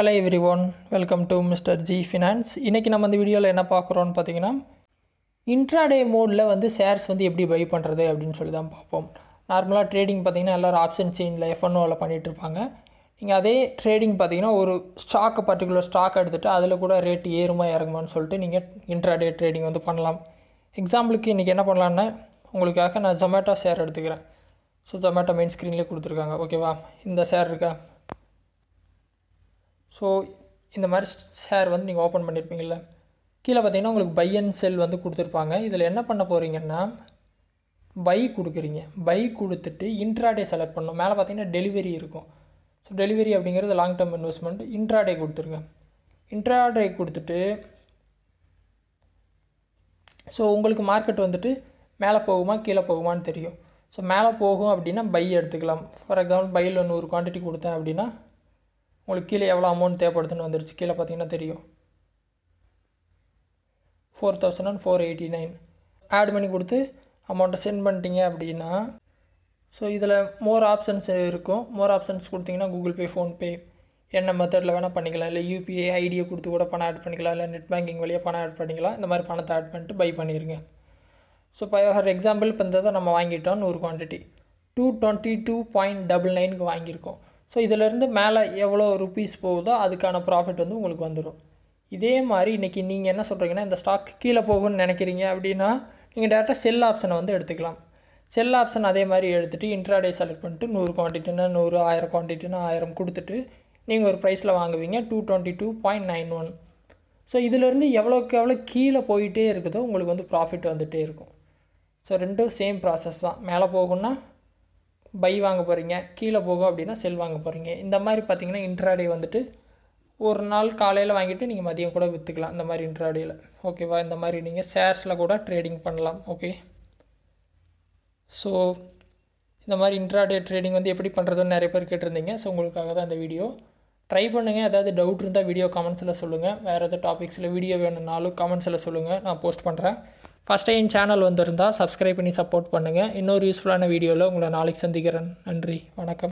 Hello everyone, welcome to Mr. G Finance. இன்னைக்கு நம்ம இந்த வீடியோவில் என்ன பார்க்குறோம்னு பார்த்தீங்கன்னா இன்ட்ராடே மோடில் வந்து ஷேர்ஸ் வந்து எப்படி பை பண்ணுறது அப்படின்னு சொல்லி தான் பார்ப்போம். நார்மலாக ட்ரேடிங் பார்த்தீங்கன்னா எல்லோரும் ஆப்ஷன் செயினில் F1ஓவில் பண்ணிகிட்டு இருப்பாங்க. நீங்கள் அதே ட்ரேடிங் பார்த்தீங்கன்னா ஒரு ஸ்டாக்கை பர்டிகுலர் ஸ்டாக் எடுத்துகிட்டு அதில் கூட ரேட் ஏறுமா இறங்குமான்னு சொல்லிட்டு நீங்கள் இன்ட்ராடே ட்ரேடிங் வந்து பண்ணலாம். எக்ஸாம்பிளுக்கு இன்றைக்கி என்ன பண்ணலான்னா உங்களுக்காக நான் ஜொமேட்டோ ஷேர் எடுத்துக்கிறேன். ஸோ ஜொமேட்டோ மெயின் ஸ்க்ரீன்லேயே கொடுத்துருக்காங்க, ஓகேவா? இந்த ஷேர் இருக்கா? ஸோ இந்த மாதிரி ஷேர் வந்து நீங்கள் ஓப்பன் பண்ணியிருப்பீங்கள, கீழே பார்த்தீங்கன்னா உங்களுக்கு பை அண்ட் செல் வந்து கொடுத்துருப்பாங்க. இதில் என்ன பண்ண போகிறீங்கன்னா பை கொடுக்குறீங்க. பை கொடுத்துட்டு இன்ட்ராடே செலக்ட் பண்ணணும். மேலே பார்த்தீங்கன்னா டெலிவரி இருக்கும். ஸோ டெலிவரி அப்படிங்கிறது லாங் டேர்ம் இன்வெஸ்ட்மெண்ட். இன்ட்ராடே கொடுத்துருங்க. இன்ட்ராடே கொடுத்துட்டு ஸோ உங்களுக்கு மார்க்கெட் வந்துட்டு மேலே போகுமா கீழே போகுமான்னு தெரியும். ஸோ மேலே போகும் அப்படின்னா பை எடுத்துக்கலாம். ஃபார் எக்ஸாம்பிள் பையில் 100 குவான்டிட்டி கொடுத்தேன் அப்படின்னா உங்களுக்கு கீழே எவ்வளோ அமௌண்ட் தேவைப்படுதுன்னு வந்துருச்சு. கீழே பார்த்தீங்கன்னா தெரியும் 4,489. ஆட் பண்ணி கொடுத்து அமௌண்ட்டை சென்ட் பண்ணிட்டீங்க அப்படின்னா ஸோ இதில் மோர் ஆப்ஷன்ஸ் இருக்கும். மோர் ஆப்ஷன்ஸ் கொடுத்தீங்கன்னா கூகுள் பே, ஃபோன்பே என்ன மெத்தடில் வேணால் பண்ணிக்கலாம். இல்லை யூபிஐ ஐடியை கொடுத்து கூட பணம் ஆட் பண்ணிக்கலாம். இல்லை நெட் பேங்கிங் வழியாக பணம் ஆட் பண்ணிக்கலாம். இந்த மாதிரி பணத்தை ஆட் பண்ணிட்டு பை பண்ணிடுங்க. ஸோ இப்போ ஃபார் எக்ஸாம்பிள் இப்போ இந்த நம்ம வாங்கிட்டோம் 100 குவான்டிட்டி 222.99க்கு வாங்கியிருக்கோம். ஸோ இதிலேருந்து மேலே எவ்வளோ ருப்பீஸ் போகுதோ அதுக்கான ப்ராஃபிட் வந்து உங்களுக்கு வந்துடும். இதே மாதிரி இன்றைக்கி நீங்கள் என்ன சொல்கிறீங்கன்னா இந்த ஸ்டாக் கீழே போகும்னு நினைக்கிறீங்க அப்படின்னா நீங்கள் டேரெக்டாக செல் ஆப்ஷனை வந்து எடுத்துக்கலாம். செல் ஆப்ஷன் அதே மாதிரி எடுத்துகிட்டு இன்ட்ராடே செலக்ட் பண்ணிட்டு 100 குவான்டிட்டினா 100, 1000 குவான்டிட்டினா 1000 கொடுத்துட்டு நீங்கள் ஒரு ப்ரைஸில் வாங்குவீங்க 222.91. ஸோ இதிலேருந்து எவ்வளோக்கு எவ்வளோ கீழே போயிட்டே இருக்குதோ உங்களுக்கு வந்து ப்ராஃபிட் வந்துகிட்டே இருக்கும். ஸோ ரெண்டும் சேம் ப்ராசஸ் தான். மேலே போகும்னா பை வாங்க போகிறீங்க, கீழே போகும் அப்படின்னா செல் வாங்க போகிறீங்க. இந்த மாதிரி பார்த்தீங்கன்னா இன்ட்ராடே வந்துட்டு ஒரு நாள் காலையில் வாங்கிட்டு நீங்கள் மதியம் கூட விற்றுக்கலாம். இந்த மாதிரி இன்ட்ராடேயில், ஓகேவா? இந்த மாதிரி நீங்கள் ஷேர்ஸில் கூட ட்ரேடிங் பண்ணலாம். ஓகே, ஸோ இந்த மாதிரி இன்ட்ராடே ட்ரேடிங் வந்து எப்படி பண்ணுறதுன்னு நிறைய பேர் கேட்டிருந்தீங்க. ஸோ உங்களுக்காக தான் இந்த வீடியோ. ட்ரை பண்ணுங்கள். ஏதாவது டவுட் இருந்தால் வீடியோ கமெண்ட்ஸில் சொல்லுங்கள். வேறு எதாவது டாபிக்ஸில் வீடியோ வேணும்னாலும் கமெண்ட்ஸில் சொல்லுங்கள், நான் போஸ்ட் பண்ணுறேன். ஃபஸ்ட் டைம் சேனல் வந்திருந்தால் சப்ஸ்கிரைப் பண்ணி சப்போர்ட் பண்ணுங்கள். இன்னொரு யூஸ்ஃபுல்லான வீடியோவில் உங்களை நாளைக்கு சந்திக்கிறேன். நன்றி, வணக்கம்.